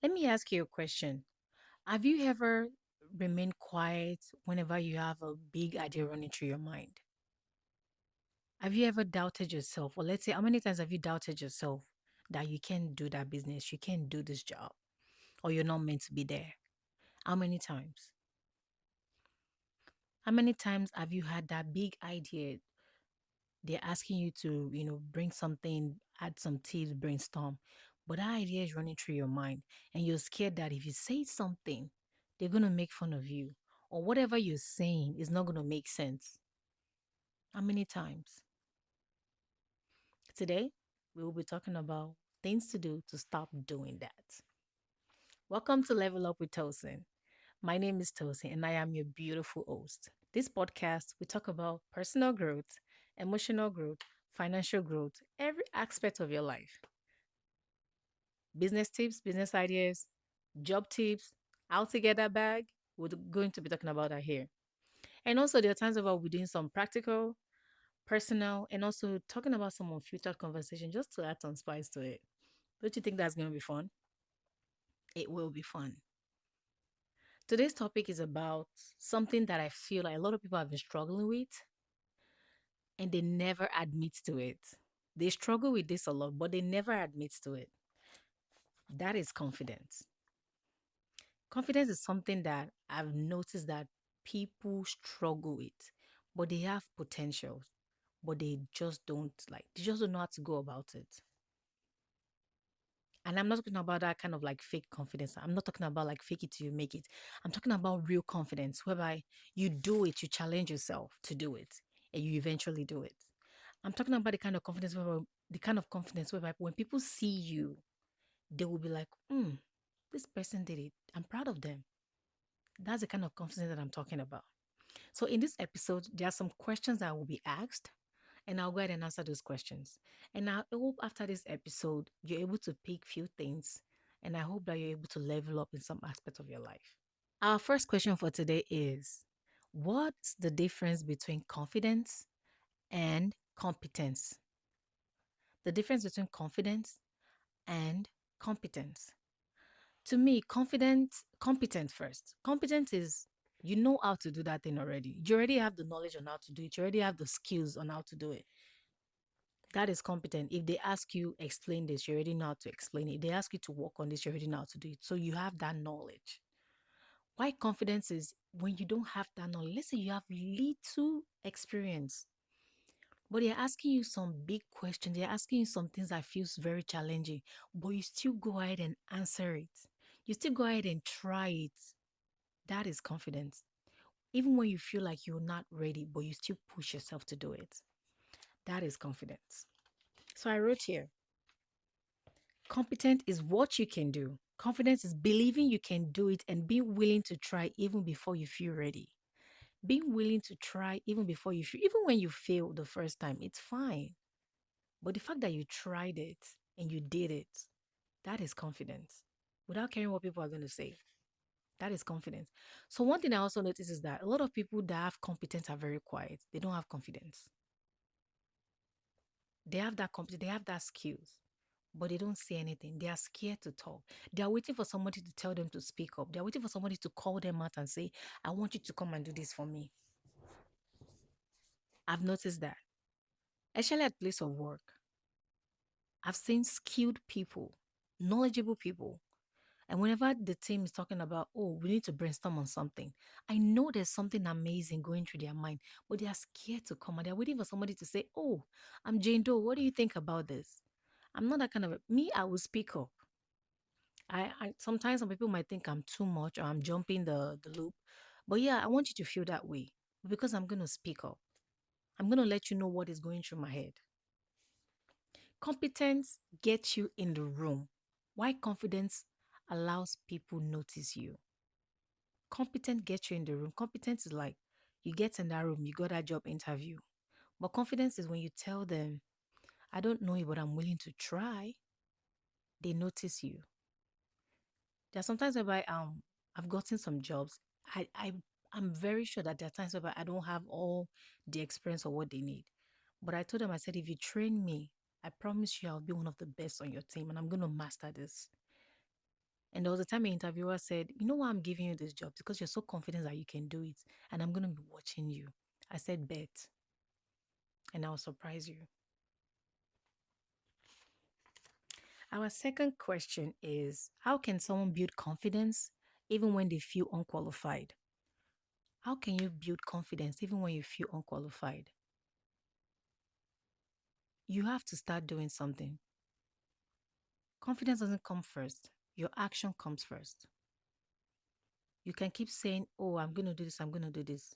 Let me ask you a question. Have you ever remained quiet whenever you have a big idea running through your mind? Have you ever doubted yourself? Or let's say, how many times have you doubted yourself that you can't do that business, you can't do this job, or you're not meant to be there? How many times? How many times have you had that big idea? They're asking you to, bring something, add some tips, brainstorm. But that idea is running through your mind, and you're scared that if you say something, they're going to make fun of you, or whatever you're saying is not going to make sense. How many times? Today, we will be talking about things to do to stop doing that. Welcome to Level Up with Tosin. My name is Tosin, and I am your beautiful host. This podcast, we talk about personal growth, emotional growth, financial growth, every aspect of your life. Business tips, business ideas, job tips, how to get that bag. We're going to be talking about that here. And also, there are times where we'll be doing some practical, personal, and also talking about some unfiltered conversation just to add some spice to it. Don't you think that's going to be fun? It will be fun. Today's topic is about something that I feel like a lot of people have been struggling with and they never admit to it. They struggle with this a lot, but they never admit to it. That is confidence. Confidence is something that I've noticed that people struggle with, but they have potential, but they just don't know how to go about it. And I'm not talking about that kind of like fake confidence. I'm not talking about like fake it till you make it. I'm talking about real confidence, whereby you do it, you challenge yourself to do it, and you eventually do it. I'm talking about the kind of confidence whereby when people see you, they will be like, this person did it. I'm proud of them. That's the kind of confidence that I'm talking about. So in this episode, there are some questions that will be asked, and I'll go ahead and answer those questions. And I hope after this episode, you're able to pick few things, and I hope that you're able to level up in some aspect of your life. Our first question for today is, what's the difference between confidence and competence? The difference between confidence and competence. To me, competent first. Competence is you know how to do that thing already. You already have the knowledge on how to do it. You already have the skills on how to do it. That is competent. If they ask you explain this, you already know how to explain it. If they ask you to work on this, you already know how to do it. So you have that knowledge. Why confidence is when you don't have that knowledge. Let's say you have little experience, but they're asking you some big questions. They're asking you some things that feels very challenging, but you still go ahead and answer it. You still go ahead and try it. That is confidence. Even when you feel like you're not ready, but you still push yourself to do it. That is confidence. So I wrote here, competent is what you can do. Confidence is believing you can do it and being willing to try even before you feel ready. Being willing to try even before you feel, even when you fail the first time, it's fine. But the fact that you tried it and you did it, that is confidence. Without caring what people are going to say, that is confidence. So one thing I also notice is that a lot of people that have competence are very quiet. They don't have confidence. They have that competence, they have that skills, but they don't say anything. They are scared to talk. They are waiting for somebody to tell them to speak up. They are waiting for somebody to call them out and say, I want you to come and do this for me. I've noticed that. Especially at place of work. I've seen skilled people, knowledgeable people. And whenever the team is talking about, oh, we need to brainstorm on something, I know there's something amazing going through their mind, but they are scared to come and they're waiting for somebody to say, oh, I'm Jane Doe. What do you think about this? I'm not that kind of me. I will speak up. I sometimes some people might think I'm too much or I'm jumping the loop, but yeah, I want you to feel that way because I'm gonna speak up. I'm gonna let you know what is going through my head. Competence gets you in the room. Why confidence allows people notice you? Competent gets you in the room. Competence is like you get in that room, you got that job interview. But confidence is when you tell them, I don't know you, but I'm willing to try. They notice you. There are sometimes whereby I've gotten some jobs. I'm very sure that there are times whereby I don't have all the experience or what they need. But I told them, I said, if you train me, I promise you I'll be one of the best on your team and I'm gonna master this. And there was a time an interviewer said, "You know why I'm giving you this job? Because you're so confident that you can do it. And I'm going to be watching you." I said, "Bet." And I'll surprise you. Our second question is, how can someone build confidence even when they feel unqualified? How can you build confidence even when you feel unqualified? You have to start doing something. Confidence doesn't come first, your action comes first. You can keep saying, "Oh, I'm going to do this, I'm going to do this.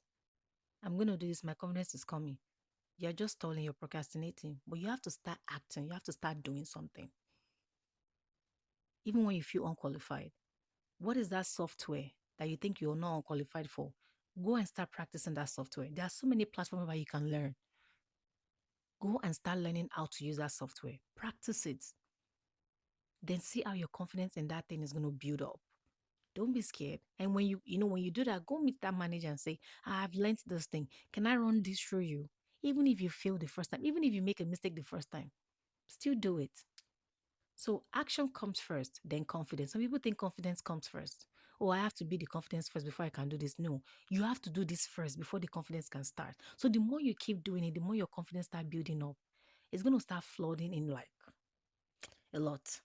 I'm going to do this, my confidence is coming." You're just stalling, you're procrastinating. But you have to start acting, you have to start doing something, even when you feel unqualified. What is that software that you think you're not unqualified for? Go and start practicing that software. There are so many platforms where you can learn. Go and start learning how to use that software. Practice it. Then see how your confidence in that thing is going to build up. Don't be scared. And when when you do that, go meet that manager and say, "I've learned this thing. Can I run this through you?" Even if you fail the first time, even if you make a mistake the first time, still do it. So action comes first, then confidence. Some people think confidence comes first. Oh, I have to be the confidence first before I can do this. No, you have to do this first before the confidence can start. So the more you keep doing it, the more your confidence start building up. It's going to start flooding in like a lot.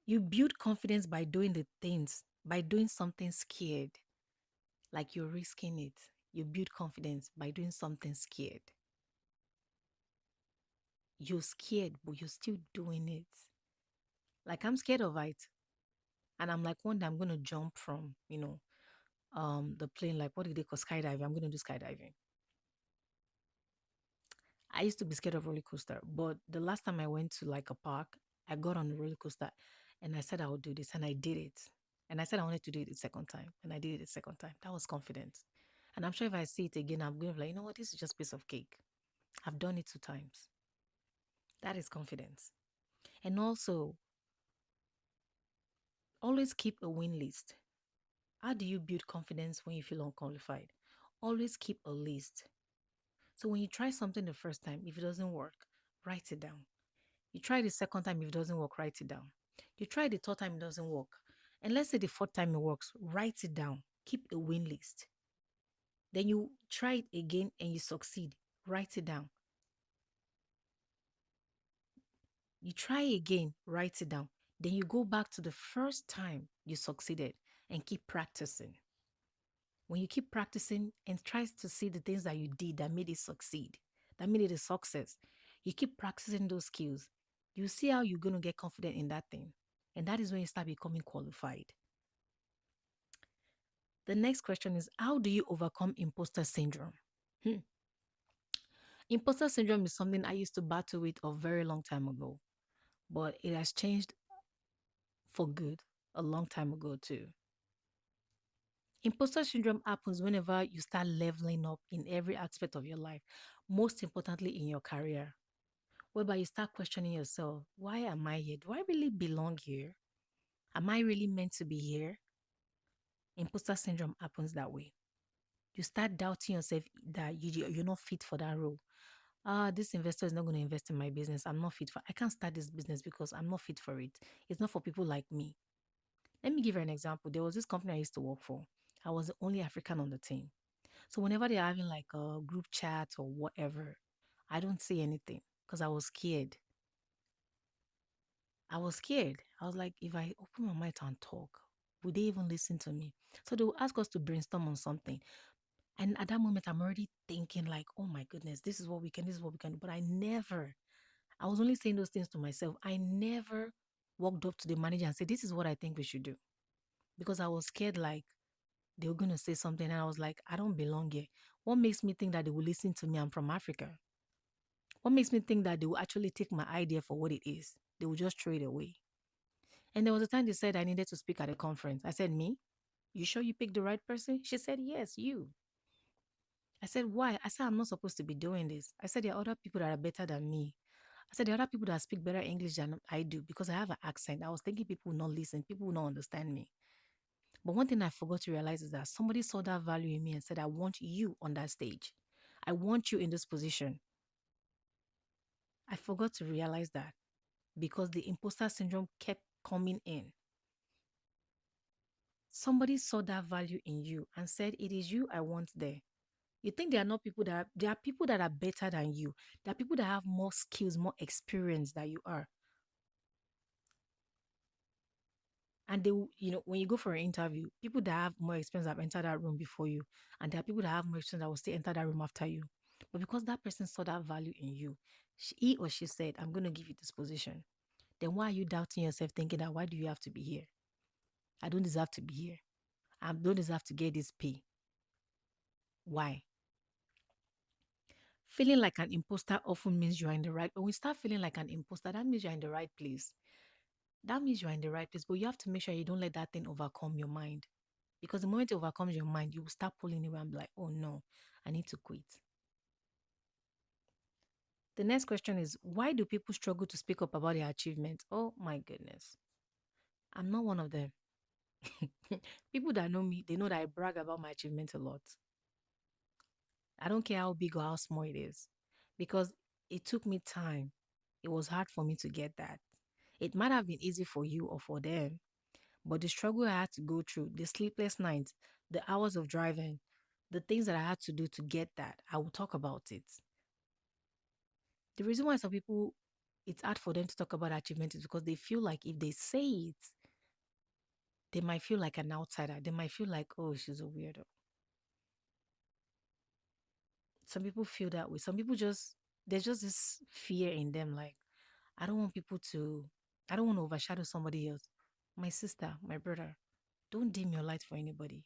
You build confidence by doing the things, by doing something scared, like you're risking it. You build confidence by doing something scared. You're scared, but you're still doing it. Like I'm scared of height. And I'm like, one day I'm gonna jump from, the plane, like what do they call skydiving? I'm gonna do skydiving. I used to be scared of roller coaster, but the last time I went to like a park, I got on the roller coaster and I said I would do this and I did it. And I said I wanted to do it the second time and I did it the second time. That was confidence. And I'm sure if I see it again, I'm going to be like, you know what, this is just a piece of cake. I've done it 2 times. That is confidence. And also, always keep a win list. How do you build confidence when you feel unqualified? Always keep a list. So when you try something the first time, if it doesn't work, write it down. You try the second time, if it doesn't work, write it down. You try the third time, it doesn't work. And let's say the fourth time it works, write it down. Keep a win list. Then you try it again and you succeed, write it down. You try again, write it down. Then you go back to the first time you succeeded and keep practicing. When you keep practicing and try to see the things that you did that made it succeed, that made it a success, you keep practicing those skills, you see how you're going to get confident in that thing. And that is when you start becoming qualified. The next question is, how do you overcome imposter syndrome? Hmm. Imposter syndrome is something I used to battle with a very long time ago, but it has changed for good a long time ago too. Imposter syndrome happens whenever you start leveling up in every aspect of your life, most importantly in your career, whereby you start questioning yourself, why am I here? Do I really belong here? Am I really meant to be here? Imposter syndrome happens that way. You start doubting yourself that you're not fit for that role. This investor is not going to invest in my business. I'm not fit for I can't start this business because I'm not fit for it. It's not for people like me. Let me give you an example. There was this company I used to work for. I was the only African on the team. So whenever they're having like a group chat or whatever, I don't say anything because I was scared. I was scared. I was like, if I open my mouth and talk, would they even listen to me? So they will ask us to brainstorm on something. And at that moment, I'm already thinking like, oh my goodness, this is what we can do. But I was only saying those things to myself. I never walked up to the manager and said, this is what I think we should do. Because I was scared like they were going to say something. And I was like, I don't belong here. What makes me think that they will listen to me? I'm from Africa. What makes me think that they will actually take my idea for what it is? They will just throw it away. And there was a time they said I needed to speak at a conference. I said, me? You sure you picked the right person? She said, yes, you. I said, why? I said, I'm not supposed to be doing this. I said, there are other people that are better than me. I said, there are other people that speak better English than I do because I have an accent. I was thinking people will not listen, people will not understand me. But one thing I forgot to realize is that somebody saw that value in me and said, I want you on that stage. I want you in this position. I forgot to realize that because the imposter syndrome kept coming in. Somebody saw that value in you and said, it is you I want there. You think there are not people there are people that are better than you. There are people that have more skills, more experience than you are. And when you go for an interview, people that have more experience have entered that room before you. And there are people that have more experience that will still enter that room after you. But because that person saw that value in you, he or she said, I'm going to give you this position. Then why are you doubting yourself, thinking that why do you have to be here? I don't deserve to be here. I don't deserve to get this pay. Why? Feeling like an imposter often means you are in the right. When we start feeling like an imposter, that means you're in the right place. That means you're in the right place. But you have to make sure you don't let that thing overcome your mind. Because the moment it overcomes your mind, you will start pulling away and be like, oh no, I need to quit. The next question is, why do people struggle to speak up about their achievements? Oh my goodness. I'm not one of them. People that know me, they know that I brag about my achievements a lot. I don't care how big or how small it is. Because it took me time. It was hard for me to get that. It might have been easy for you or for them, but the struggle I had to go through, the sleepless nights, the hours of driving, the things that I had to do to get that, I will talk about it. The reason why some people, it's hard for them to talk about achievement is because they feel like if they say it, they might feel like an outsider. They might feel like, oh, she's a weirdo. Some people feel that way. Some people just, there's just this fear in them. Like, I don't want people to, I don't want to overshadow somebody else. My sister, my brother, don't dim your light for anybody.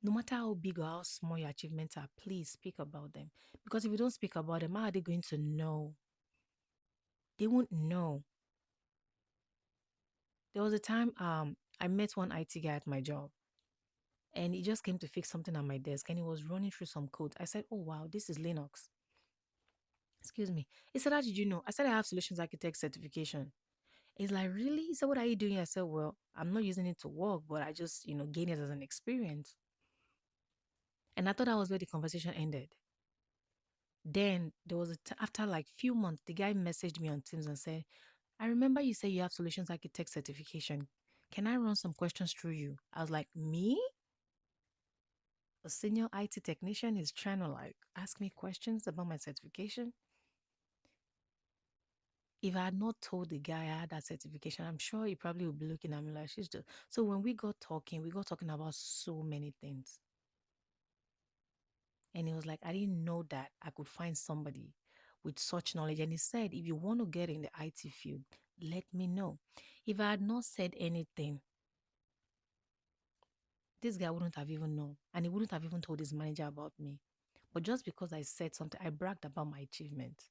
No matter how big or how small your achievements are, please speak about them. Because if you don't speak about them, how are they going to know? They won't know. There was a time I met one IT guy at my job, and he just came to fix something on my desk, and he was running through some code. I said, oh wow, this is Linux. Excuse me. He said, how did you know? I said, I have solutions architect certification. He's like, really? He said, what are you doing? I said, well, I'm not using it to work, but I just, gain it as an experience. And I thought that was where the conversation ended. Then there was after like few months, the guy messaged me on Teams and said, I remember you said you have solutions architect certification. Can I run some questions through you? I was like, me? A senior IT technician is trying to like ask me questions about my certification. If I had not told the guy I had that certification, I'm sure he probably would be looking at me like she's just. So when we got talking about so many things. And he was like, I didn't know that I could find somebody with such knowledge. And he said, if you want to get in the IT field, let me know. If I had not said anything, this guy wouldn't have even known. And he wouldn't have even told his manager about me. But just because I said something, I bragged about my achievement.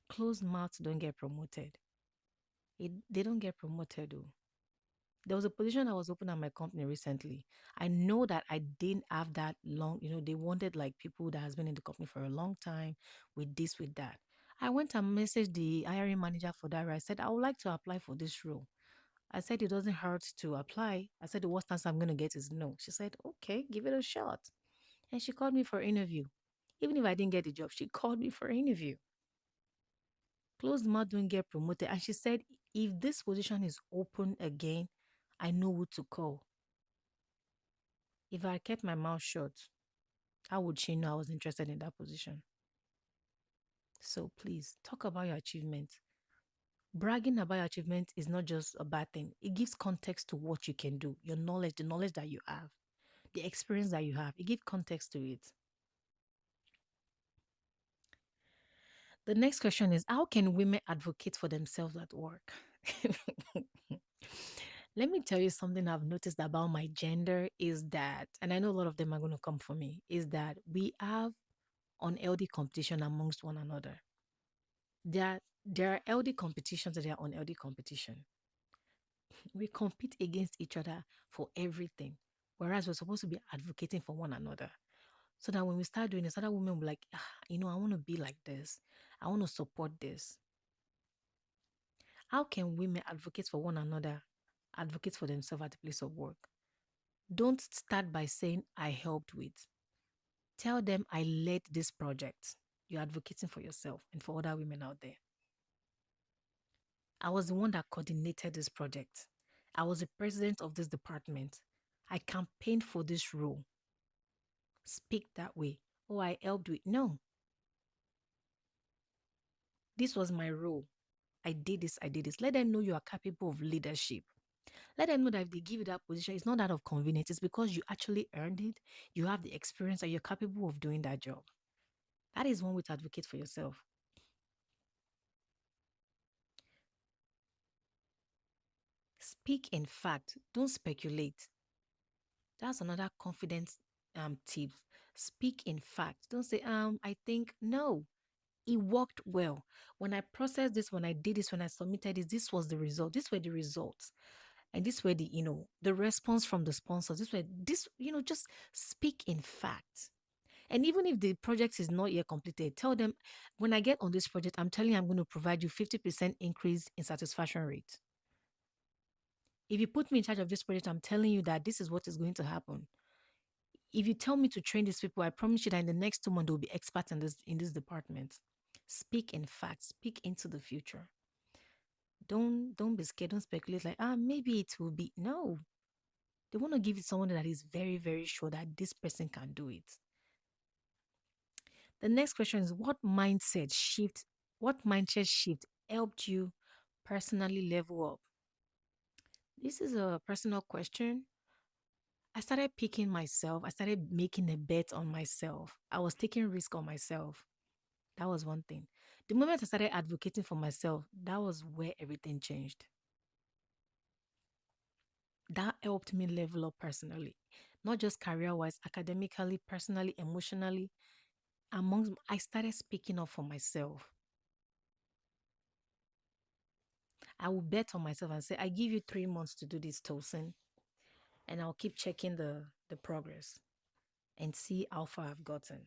Closed mouths don't get promoted. They don't get promoted though. There was a position that was open at my company recently. I know that I didn't have that long, they wanted like people that has been in the company for a long time with this, with that. I went and messaged the hiring manager for that role. I said, I would like to apply for this role. I said, it doesn't hurt to apply. I said, the worst answer I'm going to get is no. She said, okay, give it a shot. And she called me for an interview. Even if I didn't get the job, she called me for an interview. Closed mouth don't get promoted. And she said, if this position is open again, I know who to call. If I kept my mouth shut, how would she know I was interested in that position? So please talk about your achievement. Bragging about your achievement is not just a bad thing. It gives context to what you can do, your knowledge, the knowledge that you have, the experience that you have. It gives context to it. The next question is, how can women advocate for themselves at work? Let me tell you something I've noticed about my gender is that, and I know a lot of them are going to come for me, is that we have unhealthy competition amongst one another. There are healthy competitions and there are unhealthy competition. We compete against each other for everything, whereas we're supposed to be advocating for one another. So that when we start doing this, other women will be like, I want to be like this. I want to support this. How can women advocate for one another, advocate for themselves at the place of work? Don't start by saying, I helped with. Tell them I led this project. You're advocating for yourself and for other women out there. I was the one that coordinated this project. I was the president of this department. I campaigned for this role. Speak that way. Oh, I helped with. No, this was my role. I did this, I did this. Let them know you are capable of leadership. Let them know that if they give you that position, it's not out of convenience. It's because you actually earned it. You have the experience and you're capable of doing that job. That is one way to advocate for yourself. Speak in fact. Don't speculate. That's another confidence tip. Speak in fact. Don't say, I think no. It worked well. When I processed this, when I did this, when I submitted this was the result. These were the results. And this were the, the response from the sponsors. Just speak in fact. And even if the project is not yet completed, tell them when I get on this project, I'm telling you, I'm going to provide you 50% increase in satisfaction rate. If you put me in charge of this project, I'm telling you that this is what is going to happen. If you tell me to train these people, I promise you that in the next 2 months, they'll be experts in this department. Speak in fact, speak into the future. Don't be scared, don't speculate like, maybe it will be. No. They want to give it someone that is very, very sure that this person can do it. The next question is what mindset shift helped you personally level up? This is a personal question. I started picking myself. I started making a bet on myself. I was taking risk on myself. That was one thing. The moment I started advocating for myself, that was where everything changed. That helped me level up personally, not just career wise, academically, personally, emotionally. I started speaking up for myself. I will bet on myself and say, I give you 3 months to do this, Tosin, and I'll keep checking the progress and see how far I've gotten.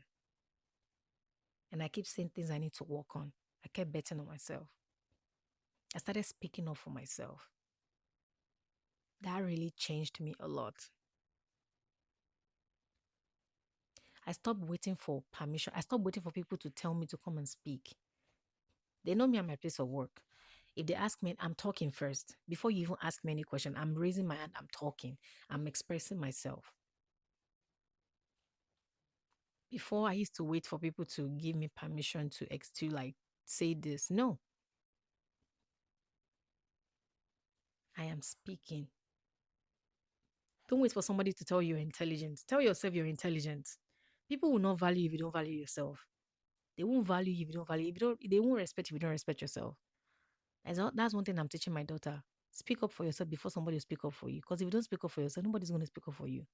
And I keep saying things I need to work on. I kept betting on myself. I started speaking up for myself. That really changed me a lot. I stopped waiting for permission. I stopped waiting for people to tell me to come and speak. They know me at my place of work. If they ask me, I'm talking first. Before you even ask me any question, I'm raising my hand, I'm talking, I'm expressing myself. Before I used to wait for people to give me permission to like say this. No, I am speaking. Don't wait for somebody to tell you you're intelligent. Tell yourself you're intelligent. People will not value you if you don't value yourself. They won't value you if you don't value. If you don't, they won't respect you if you don't respect yourself. That's one thing I'm teaching my daughter. Speak up for yourself before somebody will speak up for you. Because if you don't speak up for yourself, nobody's going to speak up for you.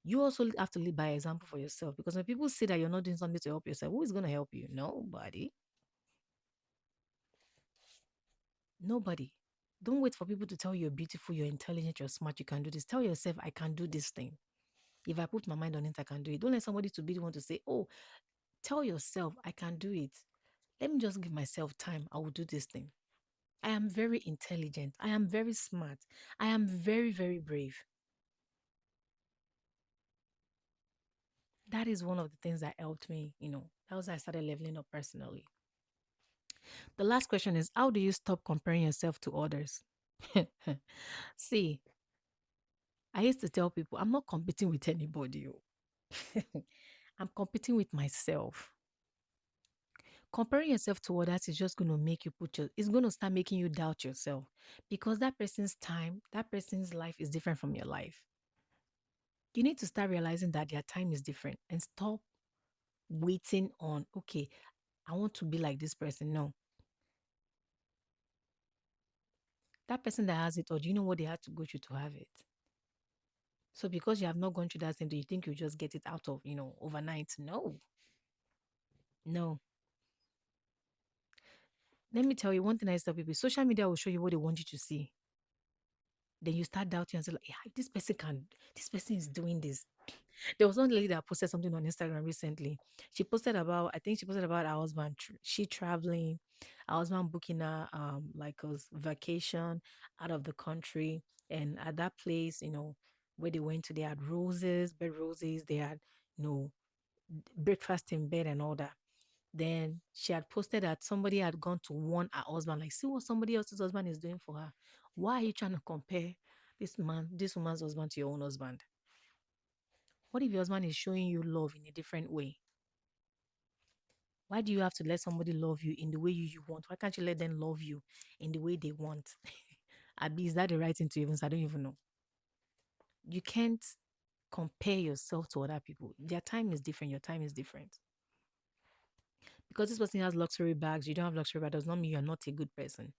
You also have to lead by example for yourself. Because when people say that you're not doing something to help yourself, who is going to help you? Nobody. Nobody. Don't wait for people to tell you you're beautiful, you're intelligent, you're smart, you can do this. Tell yourself, I can do this thing. If I put my mind on it, I can do it. Don't let somebody to be the one to say, oh, tell yourself, I can do it. Let me just give myself time. I will do this thing. I am very intelligent. I am very smart. I am very, very brave. That is one of the things that helped me, that was how I started leveling up personally. The last question is, how do you stop comparing yourself to others? See, I used to tell people, I'm not competing with anybody. I'm competing with myself. Comparing yourself to others is just going to make you it's going to start making you doubt yourself because that person's time, that person's life is different from your life. You need to start realizing that their time is different and stop waiting on, okay, I want to be like this person. No, that person that has it, or do you know what they had to go through to have it? So because you have not gone through that same thing, you think you just get it out of, overnight. No, no. Let me tell you one thing I tell people, social media will show you what they want you to see. Then you start doubting yourself, like, yeah, this person is doing this. There was one lady that posted something on Instagram recently. I think she posted about her husband, she traveling, her husband booking her like a vacation out of the country. And at that place, where they went to, they had bed roses, they had, breakfast in bed and all that. Then she had posted that somebody had gone to warn her husband, like, see what somebody else's husband is doing for her. Why are you trying to compare this woman's husband to your own husband? What if your husband is showing you love in a different way? Why do you have to let somebody love you in the way you want? Why can't you let them love you in the way they want? Abi, is that the right thing to even say? I don't even know. You can't compare yourself to other people. Their time is different. Your time is different. Because this person has luxury bags, you don't have luxury bags, does not mean you're not a good person.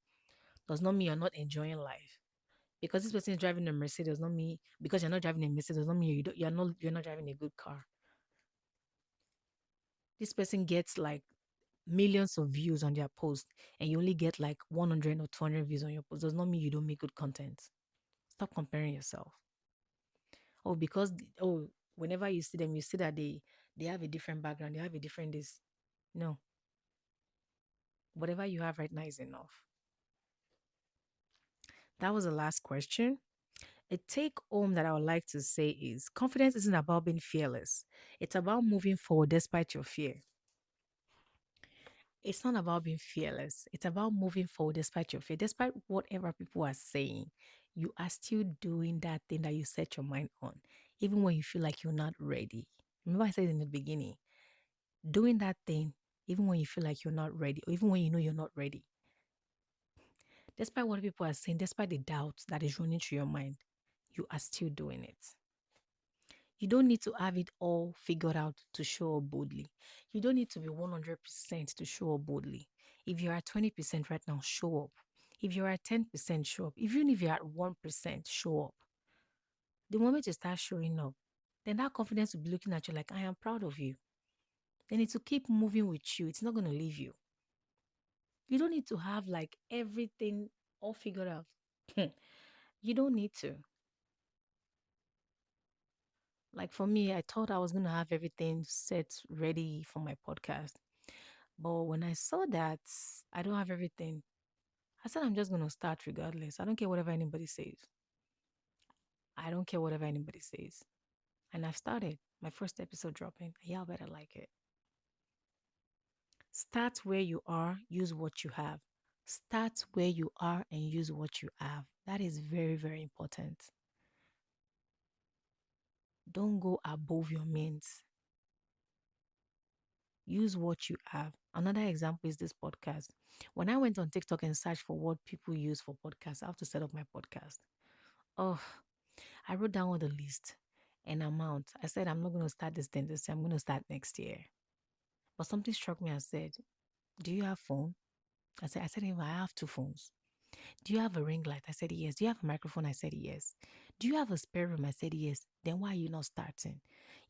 Does not mean you're not enjoying life. Because this person is driving a Mercedes does not mean because you're not driving a Mercedes does not mean you're not driving a good car. This person gets like millions of views on their post and you only get like 100 or 200 views on your post does not mean you don't make good content. Stop comparing yourself. Oh, because whenever you see them, you see that they have a different background, they have a different this. No, whatever you have right now is enough. That was the last question. A take home that I would like to say is confidence isn't about being fearless. It's about moving forward despite your fear. It's not about being fearless. It's about moving forward despite your fear. Despite whatever people are saying, you are still doing that thing that you set your mind on, even when you feel like you're not ready. Remember, I said in the beginning, doing that thing, even when you feel like you're not ready, or even when you know you're not ready. Despite what people are saying, despite the doubt that is running through your mind, you are still doing it. You don't need to have it all figured out to show up boldly. You don't need to be 100% to show up boldly. If you're at 20% right now, show up. If you're at 10%, show up. Even if you're at 1%, show up. The moment you start showing up, then that confidence will be looking at you like, I am proud of you. Then it will keep moving with you. It's not going to leave you. You don't need to have like everything all figured out. You don't need to. Like for me, I thought I was going to have everything set ready for my podcast. But when I saw that I don't have everything, I said I'm just going to start regardless. I don't care whatever anybody says. I don't care whatever anybody says. And I've started my first episode dropping. Y'all better like it. Start where you are, use what you have. Start where you are and use what you have. That is very, very important. Don't go above your means. Use what you have. Another example is this podcast. When I went on TikTok and searched for what people use for podcasts, I have to set up my podcast. Oh, I wrote down all the list and amount. I said, I'm not going to start this thing this year. I'm going to start next year. But something struck me and said, do you have phone? I said, I have two phones. Do you have a ring light? I said, yes. Do you have a microphone? I said, yes. Do you have a spare room? I said, yes. Then why are you not starting?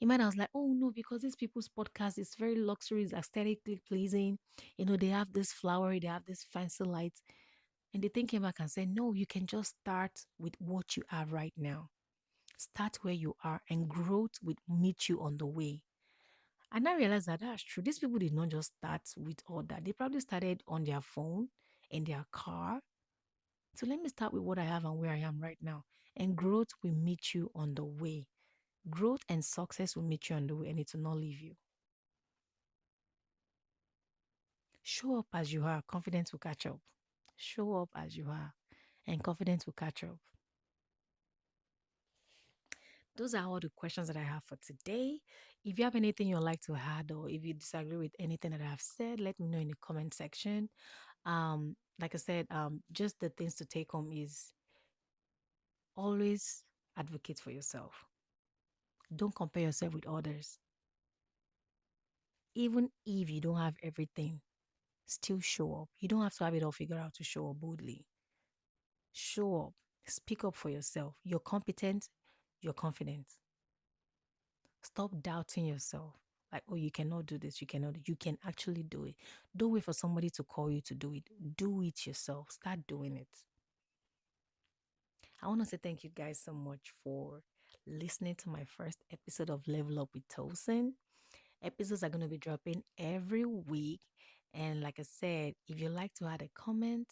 You might, I was like, oh no, because these people's podcast is very luxury, it's aesthetically pleasing. They have this flowery, they have this fancy lights. And they think came back and said, no, you can just start with what you have right now. Start where you are and growth will meet you on the way. And I realized that that's true. These people did not just start with all that. They probably started on their phone, in their car. So let me start with what I have and where I am right now. And growth will meet you on the way. Growth and success will meet you on the way and it will not leave you. Show up as you are. Confidence will catch up. Show up as you are and confidence will catch up. Those are all the questions that I have for today. If you have anything you'd like to add or if you disagree with anything that I've said, let me know in the comment section. Like I said, just the things to take home is always advocate for yourself. Don't compare yourself with others. Even if you don't have everything, still show up. You don't have to have it all figured out to show up boldly. Show up. Speak up for yourself. You're competent. You're confident. Stop doubting yourself. Like, oh, you cannot do this. You cannot. You can actually do it. Don't wait for somebody to call you to do it. Do it yourself. Start doing it. I want to say thank you guys so much for listening to my first episode of Level Up with Tosin. Episodes are going to be dropping every week. And like I said, if you like to add a comment,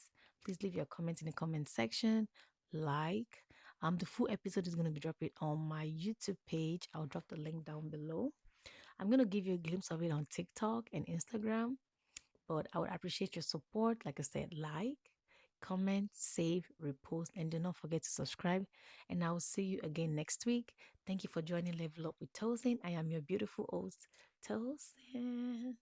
please leave your comment in the comment section. The full episode is going to be dropping on my YouTube page. I'll drop the link down below. I'm going to give you a glimpse of it on TikTok and Instagram, but I would appreciate your support. Like I said, like, comment, save, repost, and do not forget to subscribe. And I will see you again next week. Thank you for joining Level Up with Tosin. I am your beautiful host, Tosin.